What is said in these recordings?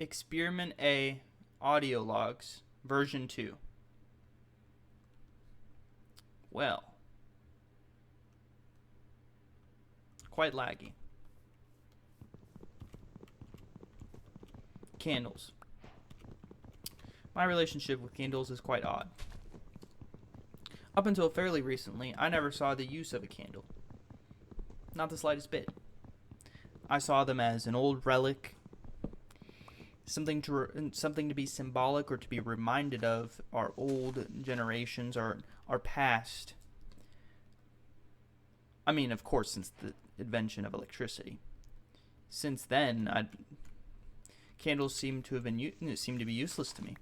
Experiment A audio logs version 2. Well, quite laggy. Candles. My relationship with candles is quite odd. Up until fairly recently, I never saw the use of a candle. Not the slightest bit. I saw them as an old relic, something to be symbolic or to be reminded of our old generations, our past. I mean, of course, since the invention of electricity. Since then, candles seem to be useless to me.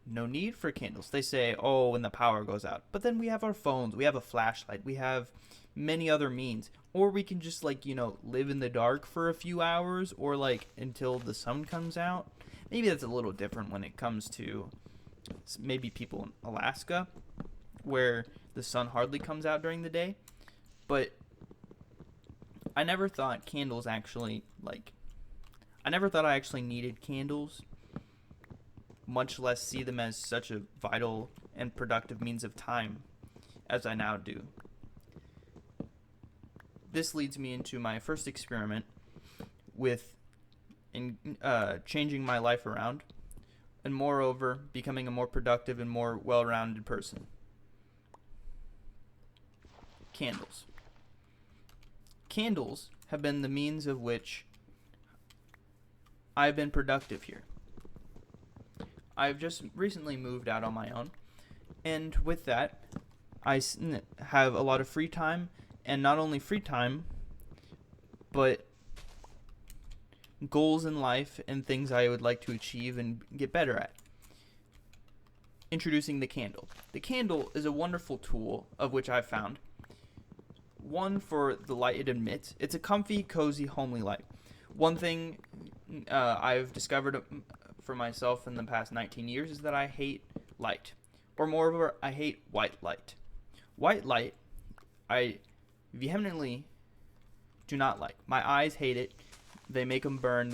No need for candles. They say, oh, when the power goes out. But then we have our phones, we have a flashlight, we have many other means. Or we can just, live in the dark for a few hours or, until the sun comes out. Maybe that's a little different when it comes to maybe people in Alaska, where the sun hardly comes out during the day. But I never thought candles actually, I never thought I actually needed candles, much less see them as such a vital and productive means of time as I now do. This leads me into my first experiment with changing my life around, and moreover, becoming a more productive and more well-rounded person. Candles. Candles have been the means of which I've been productive here. I've just recently moved out on my own, and with that, I have a lot of free time, and not only free time, but goals in life and things I would like to achieve and get better at. Introducing the candle. The candle is a wonderful tool of which I've found. One, for the light it emits. It's a comfy, cozy, homely light. One thing I've discovered for myself in the past 19 years is that I hate light. Or moreover, I hate white light. White light, I vehemently do not like. My eyes hate it. They make them burn.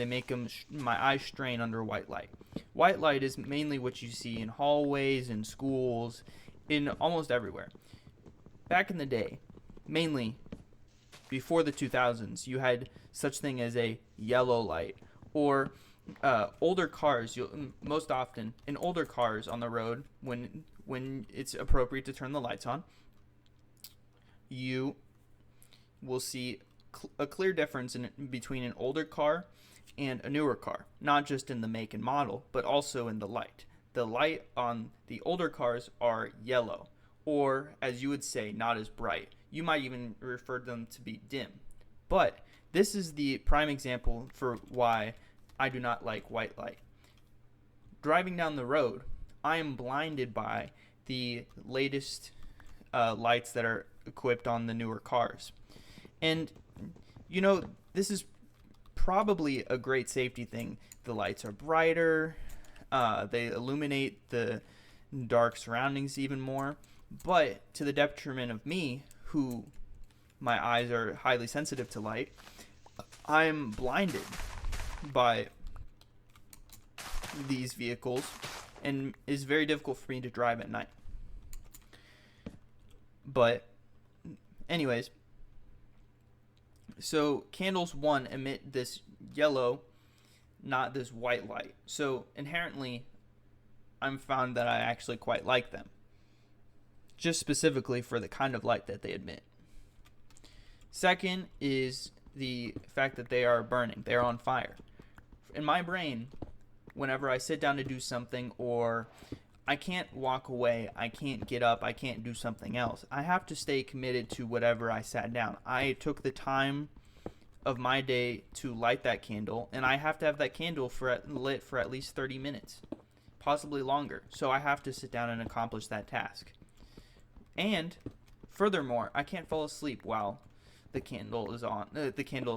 My eyes strain under white light. White light is mainly what you see in hallways, in schools, in almost everywhere. Back in the day, mainly before the 2000s, you had such thing as a yellow light, or older cars. Most often in older cars on the road, when it's appropriate to turn the lights on, you will see a clear difference between an older car and a newer car, not just in the make and model, but also in the light. The light on the older cars are yellow, or as you would say, not as bright. You might even refer to them to be dim. But this is the prime example for why I do not like white light. Driving down the road, I am blinded by the latest lights that are equipped on the newer cars. And, this is probably a great safety thing. The lights are brighter, they illuminate the dark surroundings even more, but to the detriment of me, who my eyes are highly sensitive to light, I'm blinded by these vehicles, and it's very difficult for me to drive at night. But anyways, so candles, one, emit this yellow, not this white light. So inherently, I'm found that I actually quite like them, just specifically for the kind of light that they emit. Second is the fact that they are burning. They are on fire. In my brain, whenever I sit down to do something, or I can't walk away, I can't get up, I can't do something else, I have to stay committed to whatever I sat down. I took the time of my day to light that candle, and I have to have that candle lit for at least 30 minutes, possibly longer. So I have to sit down and accomplish that task. And furthermore, I can't fall asleep while the candle is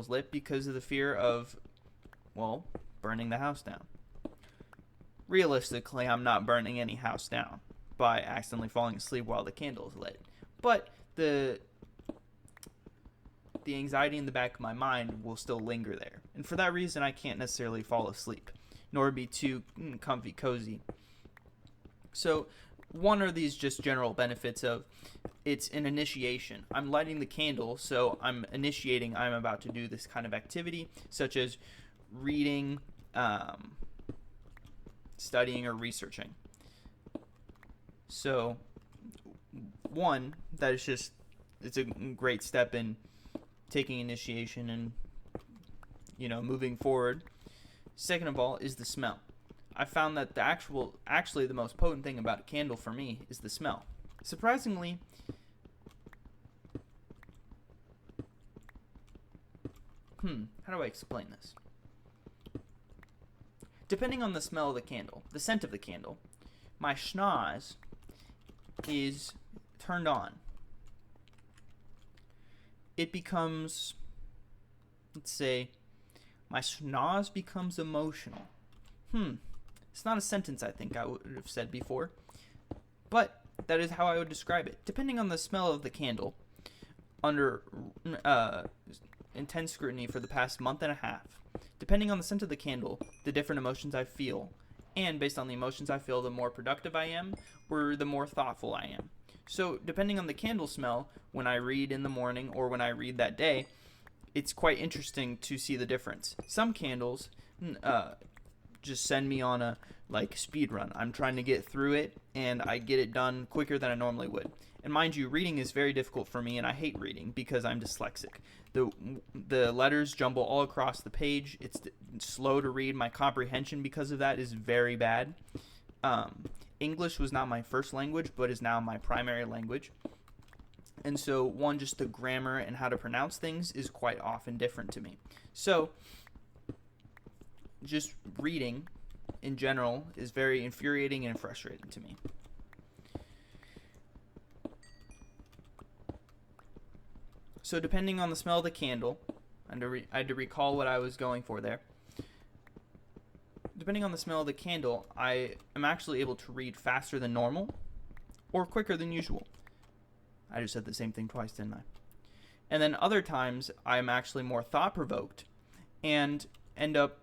lit, because of the fear of, burning the house down. Realistically, I'm not burning any house down by accidentally falling asleep while the candle is lit. But the anxiety in the back of my mind will still linger there. And for that reason, I can't necessarily fall asleep. nor be too comfy cozy. So one are these just general benefits of it's an initiation. I'm lighting the candle, so I'm initiating. I'm about to do this kind of activity, such as reading, studying, or researching. So one, that is just, it's a great step in taking initiation and, moving forward. Second of all is the smell. I found that actually the most potent thing about a candle for me is the smell. Surprisingly, how do I explain this? Depending on the smell of the candle, the scent of the candle, my schnoz is turned on. It becomes, let's say, my schnoz becomes emotional. It's not a sentence I think I would have said before, but that is how I would describe it. Depending on the smell of the candle, under intense scrutiny for the past month and a half, depending on the scent of the candle, the different emotions I feel, and based on the emotions I feel, the more productive I am, or the more thoughtful I am. So depending on the candle smell, when I read in the morning or when I read that day, it's quite interesting to see the difference. Some candles just send me on a speed run. I'm trying to get through it, and I get it done quicker than I normally would. And mind you, reading is very difficult for me, and I hate reading because I'm dyslexic. The letters jumble all across the page. It's slow to read. My comprehension because of that is very bad. English was not my first language, but is now my primary language. And so, just the grammar and how to pronounce things is quite often different to me. So, just reading in general is very infuriating and frustrating to me. So depending on the smell of the candle, I had to recall what I was going for there. Depending on the smell of the candle, I am actually able to read faster than normal or quicker than usual. I just said the same thing twice, didn't I? And then other times, I'm actually more thought-provoked and end up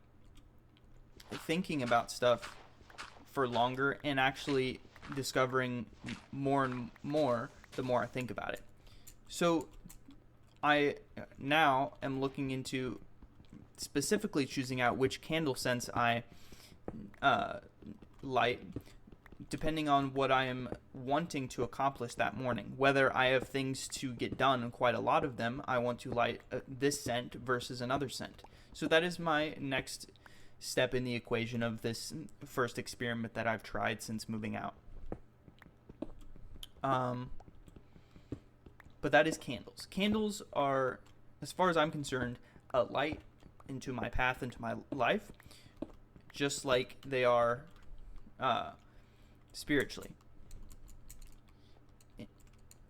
thinking about stuff for longer and actually discovering more and more the more I think about it. So I now am looking into specifically choosing out which candle scents I light depending on what I am wanting to accomplish that morning. Whether I have things to get done, quite a lot of them, I want to light this scent versus another scent. So that is my next step in the equation of this first experiment that I've tried since moving out. But that is candles. Candles are, as far as I'm concerned, a light into my path, into my life, just like they are spiritually.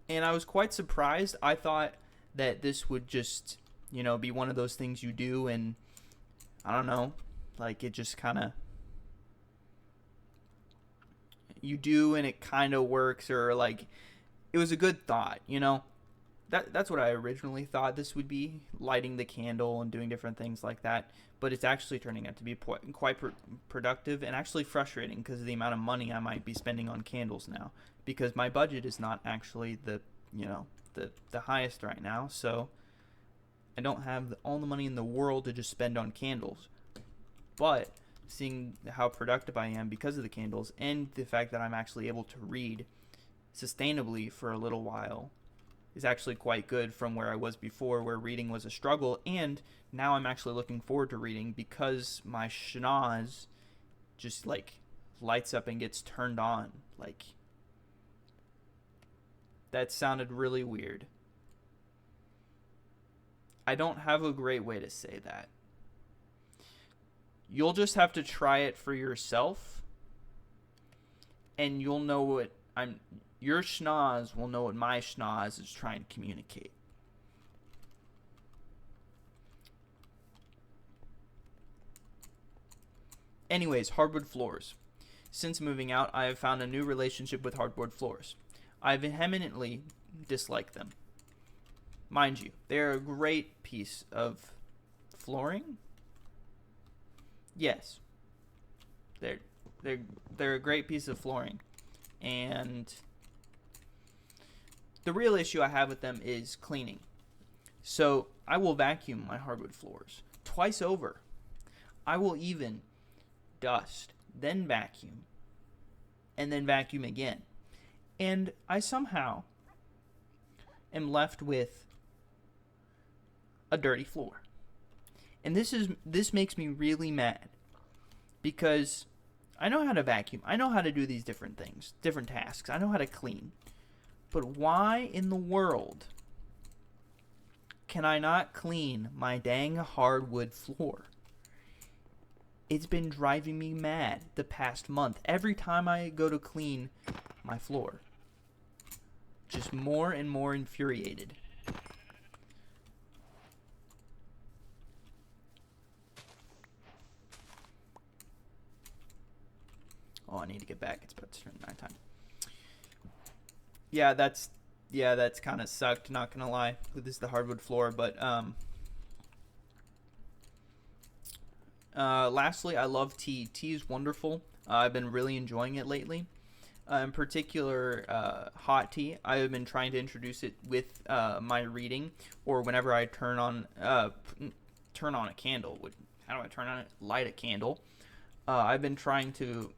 And I was quite surprised. I thought that this would just, be one of those things you do and, I don't know, it just kind of, you do and it kind of works, or it was a good thought, That's what I originally thought this would be, lighting the candle and doing different things like that. But it's actually turning out to be quite productive and actually frustrating because of the amount of money I might be spending on candles now. Because my budget is not actually the highest right now. So I don't have all the money in the world to just spend on candles. But seeing how productive I am because of the candles and the fact that I'm actually able to read sustainably for a little while is actually quite good from where I was before, where reading was a struggle, and now I'm actually looking forward to reading because my schnoz just lights up and gets turned on. That sounded really weird. I don't have a great way to say that. You'll just have to try it for yourself, and you'll know what your schnoz will know what my schnoz is trying to communicate. Anyways, hardwood floors. Since moving out, I have found a new relationship with hardwood floors. I vehemently dislike them. Mind you, they're a great piece of flooring. Yes. They're they're they're a great piece of flooring, and the real issue I have with them is cleaning. So I will vacuum my hardwood floors twice over. I will even dust, then vacuum, and then vacuum again. And I somehow am left with a dirty floor. And this makes me really mad because I know how to vacuum. I know how to do these different things, different tasks. I know how to clean. But why in the world can I not clean my dang hardwood floor? It's been driving me mad the past month. Every time I go to clean my floor, just more and more infuriated. Oh, I need to get back. It's about to turn nighttime. Yeah, that's kind of sucked. Not gonna lie. This is the hardwood floor, but lastly, I love tea. Tea is wonderful. I've been really enjoying it lately. In particular, hot tea. I have been trying to introduce it with my reading, or whenever I turn on a candle. How do I turn on it? Light a candle. I've been trying to,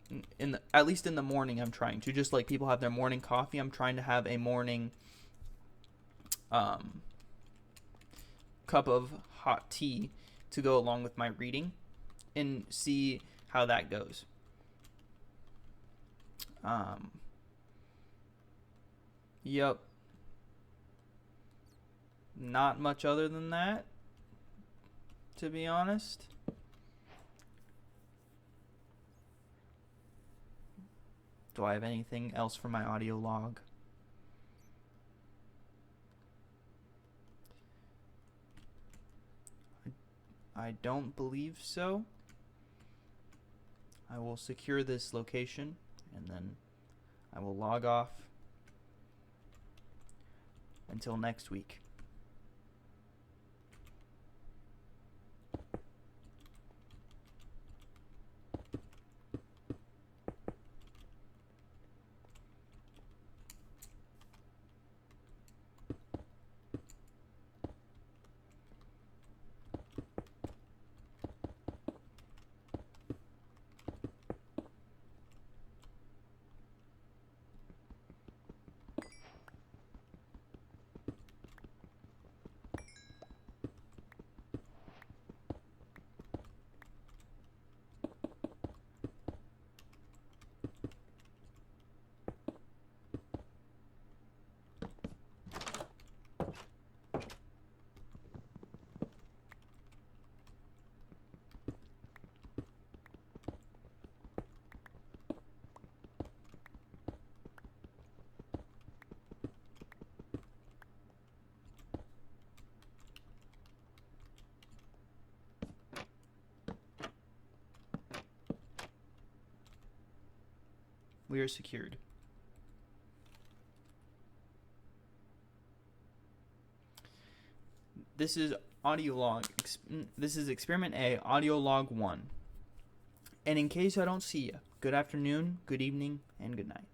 at least in the morning, I'm trying to, just like people have their morning coffee, I'm trying to have a morning cup of hot tea to go along with my reading and see how that goes. Yep. Not much other than that, to be honest. Do I have anything else for my audio log? I don't believe so. I will secure this location and then I will log off until next week. We are secured. This is audio log. This is experiment A, audio log 1. And in case I don't see you, good afternoon, good evening, and good night.